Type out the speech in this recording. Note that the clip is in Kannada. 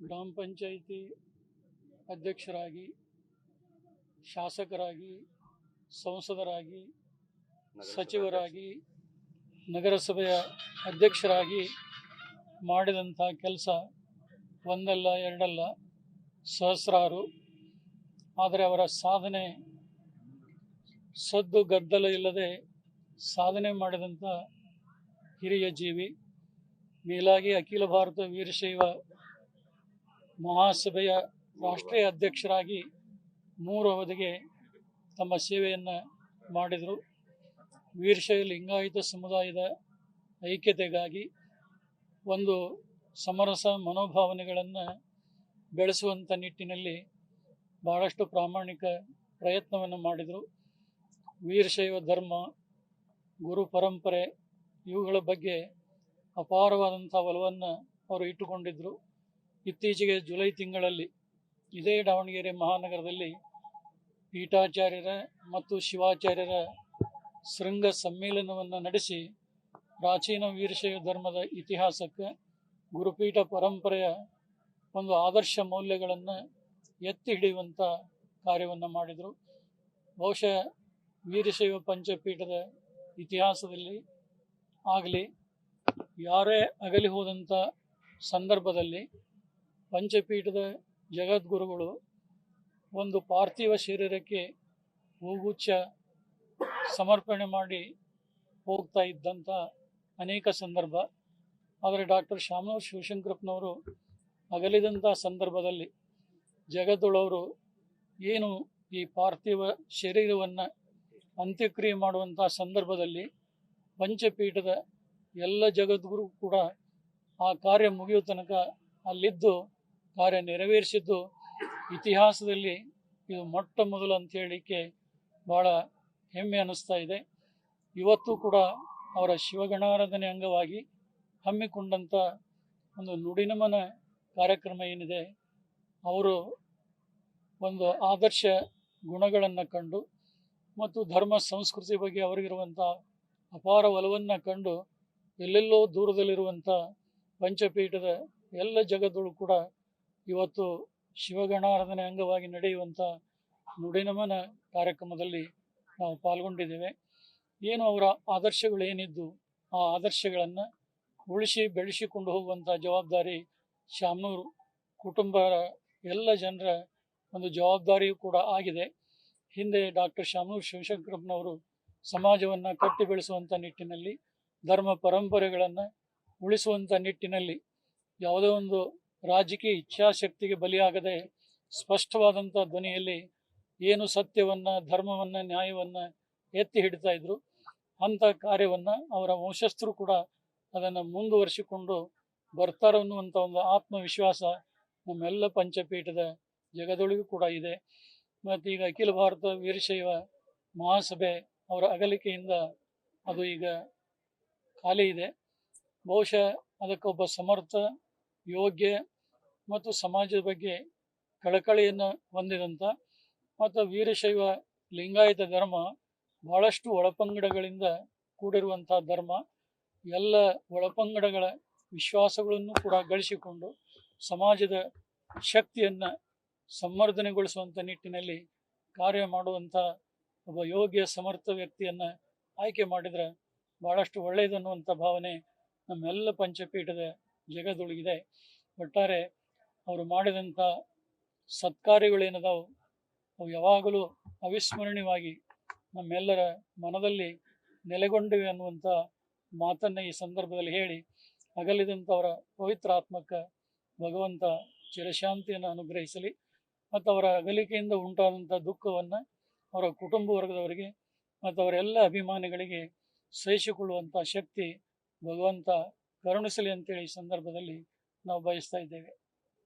ಗ್ರಾಮ ಪಂಚಾಯಿತಿ ಅಧ್ಯಕ್ಷರಾಗಿ, ಶಾಸಕರಾಗಿ, ಸಂಸದರಾಗಿ, ಸಚಿವರಾಗಿ, ನಗರಸಭೆಯ ಅಧ್ಯಕ್ಷರಾಗಿ ಮಾಡಿದಂಥ ಕೆಲಸ ಒಂದಲ್ಲ ಎರಡಲ್ಲ ಸಹಸ್ರಾರು. ಆದರೆ ಅವರ ಸಾಧನೆ ಸದ್ದು ಗದ್ದಲ ಇಲ್ಲದೆ ಸಾಧನೆ ಮಾಡಿದಂಥ ಹಿರಿಯ ಜೀವಿ. ಮೇಲಾಗಿ ಅಖಿಲ ಭಾರತ ವೀರಶೈವ ಮಹಾಸಭೆಯ ರಾಷ್ಟ್ರೀಯ ಅಧ್ಯಕ್ಷರಾಗಿ 3 ಅವಧಿಗೆ ತಮ್ಮ ಸೇವೆಯನ್ನು ಮಾಡಿದರು. ವೀರಶೈವ ಲಿಂಗಾಯತ ಸಮುದಾಯದ ಐಕ್ಯತೆಗಾಗಿ ಒಂದು ಸಮರಸ ಮನೋಭಾವನೆಗಳನ್ನು ಬೆಳೆಸುವಂಥ ನಿಟ್ಟಿನಲ್ಲಿ ಭಾಳಷ್ಟು ಪ್ರಾಮಾಣಿಕ ಪ್ರಯತ್ನವನ್ನು ಮಾಡಿದರು. ವೀರಶೈವ ಧರ್ಮ, ಗುರು ಪರಂಪರೆ ಇವುಗಳ ಬಗ್ಗೆ ಅಪಾರವಾದಂಥ ಒಲವನ್ನು ಅವರು ಇಟ್ಟುಕೊಂಡಿದ್ದರು. ಇತ್ತೀಚೆಗೆ ಜುಲೈ ತಿಂಗಳಲ್ಲಿ ಇದೇ ದಾವಣಗೆರೆ ಮಹಾನಗರದಲ್ಲಿ ಪೀಠಾಚಾರ್ಯರ ಮತ್ತು ಶಿವಾಚಾರ್ಯರ ಶೃಂಗ ಸಮ್ಮೇಳನವನ್ನು ನಡೆಸಿ ಪ್ರಾಚೀನ ವೀರಶೈವ ಧರ್ಮದ ಇತಿಹಾಸಕ್ಕೆ, ಗುರುಪೀಠ ಪರಂಪರೆಯ ಒಂದು ಆದರ್ಶ ಮೌಲ್ಯಗಳನ್ನು ಎತ್ತಿ ಹಿಡಿಯುವಂಥ ಕಾರ್ಯವನ್ನು ಮಾಡಿದರು. ಬಹುಶಃ ವೀರಶೈವ ಪಂಚಪೀಠದ ಇತಿಹಾಸದಲ್ಲಿ ಆಗಲಿ, ಯಾರೇ ಅಗಲಿ ಹೋದಂಥ ಸಂದರ್ಭದಲ್ಲಿ ಪಂಚಪೀಠದ ಜಗದ್ಗುರುಗಳು ಒಂದು ಪಾರ್ಥಿವ ಶರೀರಕ್ಕೆ ಹೂಗುಚ್ಛ ಸಮರ್ಪಣೆ ಮಾಡಿ ಹೋಗ್ತಾ ಇದ್ದಂಥ ಅನೇಕ ಸಂದರ್ಭ. ಆದರೆ ಡಾಕ್ಟರ್ ಶಾಮನೂರು ಶಿವಶಂಕರಪ್ಪನವರು ಅಗಲಿದಂಥ ಸಂದರ್ಭದಲ್ಲಿ ಜಗದ್ಗುರುವರು ಏನು ಈ ಪಾರ್ಥಿವ ಶರೀರವನ್ನು ಅಂತ್ಯಕ್ರಿಯೆ ಮಾಡುವಂಥ ಸಂದರ್ಭದಲ್ಲಿ ಪಂಚಪೀಠದ ಎಲ್ಲ ಜಗದ್ಗುರು ಕೂಡ ಆ ಕಾರ್ಯ ಮುಗಿಯೋ ತನಕ ಅಲ್ಲಿದ್ದು ಕಾರ್ಯ ನೆರವೇರಿಸಿದ್ದು ಇತಿಹಾಸದಲ್ಲಿ ಇದು ಮೊಟ್ಟ ಮೊದಲು ಅಂತ ಹೇಳಲಿಕ್ಕೆ ಭಾಳ ಹೆಮ್ಮೆ ಅನ್ನಿಸ್ತಾ ಇದೆ. ಇವತ್ತು ಕೂಡ ಅವರ ಶಿವಗಣಾರಾಧನೆ ಅಂಗವಾಗಿ ಹಮ್ಮಿಕೊಂಡಂಥ ಒಂದು ನುಡಿನಮನ ಕಾರ್ಯಕ್ರಮ ಏನಿದೆ, ಅವರು ಒಂದು ಆದರ್ಶ ಗುಣಗಳನ್ನು ಕಂಡು ಮತ್ತು ಧರ್ಮ ಸಂಸ್ಕೃತಿ ಬಗ್ಗೆ ಅವರಿಗಿರುವಂಥ ಅಪಾರ ಒಲವನ್ನು ಕಂಡು ಎಲ್ಲೆಲ್ಲೋ ದೂರದಲ್ಲಿರುವಂಥ ಪಂಚಪೀಠದ ಎಲ್ಲ ಜಗತ್ತುಗಳು ಕೂಡ ಇವತ್ತು ಶಿವಗಣಾರಾಧನೆ ಅಂಗವಾಗಿ ನಡೆಯುವಂಥ ನುಡಿನಮನ ಕಾರ್ಯಕ್ರಮದಲ್ಲಿ ನಾವು ಪಾಲ್ಗೊಂಡಿದ್ದೇವೆ. ಏನು ಅವರ ಆದರ್ಶಗಳು ಏನಿದ್ದು ಆ ಆದರ್ಶಗಳನ್ನು ಉಳಿಸಿ ಬೆಳೆಸಿಕೊಂಡು ಹೋಗುವಂಥ ಜವಾಬ್ದಾರಿ ಶಾಮನೂರು ಕುಟುಂಬದ ಎಲ್ಲ ಜನರ ಒಂದು ಜವಾಬ್ದಾರಿಯೂ ಕೂಡ ಆಗಿದೆ. ಹಿಂದೆ ಡಾಕ್ಟರ್ ಶಾಮನೂರು ಶಿವಶಂಕರಪ್ಪನವರು ಸಮಾಜವನ್ನು ಕಟ್ಟಿ ಬೆಳೆಸುವಂಥ ನಿಟ್ಟಿನಲ್ಲಿ, ಧರ್ಮ ಪರಂಪರೆಗಳನ್ನು ಉಳಿಸುವಂಥ ನಿಟ್ಟಿನಲ್ಲಿ ಯಾವುದೋ ಒಂದು ರಾಜಕೀಯ ಇಚ್ಛಾಶಕ್ತಿಗೆ ಬಲಿಯಾಗದೆ ಸ್ಪಷ್ಟವಾದಂಥ ಧ್ವನಿಯಲ್ಲಿ ಏನು ಸತ್ಯವನ್ನು, ಧರ್ಮವನ್ನು, ನ್ಯಾಯವನ್ನು ಎತ್ತಿ ಹಿಡಿತಾ ಇದ್ರು. ಅಂಥ ಕಾರ್ಯವನ್ನು ಅವರ ವಂಶಸ್ಥರು ಕೂಡ ಅದನ್ನು ಮುಂದುವರಿಸಿಕೊಂಡು ಬರ್ತಾರೆ ಅನ್ನುವಂಥ ಒಂದು ಆತ್ಮವಿಶ್ವಾಸ ನಮ್ಮೆಲ್ಲ ಪಂಚಪೀಠದ ಜಗದೊಳಗೂ ಕೂಡ ಇದೆ. ಮತ್ತು ಈಗ ಅಖಿಲ ಭಾರತ ವೀರಶೈವ ಮಹಾಸಭೆ ಅವರ ಅಗಲಿಕೆಯಿಂದ ಅದು ಈಗ ಖಾಲಿ ಇದೆ. ಬಹುಶಃ ಅದಕ್ಕೊಬ್ಬ ಸಮರ್ಥ, ಯೋಗ್ಯ ಮತ್ತು ಸಮಾಜದ ಬಗ್ಗೆ ಕಳಕಳಿಯನ್ನು ಹೊಂದಿದಂಥ ಮತ್ತು ವೀರಶೈವ ಲಿಂಗಾಯತ ಧರ್ಮ ಭಾಳಷ್ಟು ಒಳಪಂಗಡಗಳಿಂದ ಕೂಡಿರುವಂಥ ಧರ್ಮ. ಎಲ್ಲ ಒಳಪಂಗಡಗಳ ವಿಶ್ವಾಸಗಳನ್ನು ಕೂಡ ಗಳಿಸಿಕೊಂಡು ಸಮಾಜದ ಶಕ್ತಿಯನ್ನು ಸಂವರ್ಧನೆಗೊಳಿಸುವಂಥ ನಿಟ್ಟಿನಲ್ಲಿ ಕಾರ್ಯ ಮಾಡುವಂಥ ಒಬ್ಬ ಯೋಗ್ಯ ಸಮರ್ಥ ವ್ಯಕ್ತಿಯನ್ನು ಆಯ್ಕೆ ಮಾಡಿದರೆ ಭಾಳಷ್ಟು ಒಳ್ಳೆಯದನ್ನುವಂಥ ಭಾವನೆ ನಮ್ಮೆಲ್ಲ ಪಂಚಪೀಠದ ಜಗದೊಳಗಿದೆ. ಒಟ್ಟಾರೆ ಅವರು ಮಾಡಿದಂಥ ಸತ್ಕಾರ್ಯಗಳೇನದಾವು ಅವು ಯಾವಾಗಲೂ ಅವಿಸ್ಮರಣೀಯವಾಗಿ ನಮ್ಮೆಲ್ಲರ ಮನದಲ್ಲಿ ನೆಲೆಗೊಂಡಿವೆ ಅನ್ನುವಂಥ ಮಾತನ್ನು ಈ ಸಂದರ್ಭದಲ್ಲಿ ಹೇಳಿ, ಅಗಲಿದಂಥವರ ಪವಿತ್ರ ಆತ್ಮಕ್ಕೆ ಭಗವಂತ ಚಿರಶಾಂತಿಯನ್ನು ಅನುಗ್ರಹಿಸಲಿ ಮತ್ತು ಅವರ ಅಗಲಿಕೆಯಿಂದ ಉಂಟಾದಂಥ ದುಃಖವನ್ನು ಅವರ ಕುಟುಂಬ ವರ್ಗದವರಿಗೆ ಮತ್ತು ಅವರೆಲ್ಲ ಅಭಿಮಾನಿಗಳಿಗೆ ಸಹಿಸಿಕೊಳ್ಳುವಂಥ ಶಕ್ತಿ ಭಗವಂತ ಕರುಣಿಸಲಿ ಅಂತೇಳಿ ಈ ಸಂದರ್ಭದಲ್ಲಿ ನಾವು ಬಯಸ್ತಾ ಇದ್ದೇವೆ.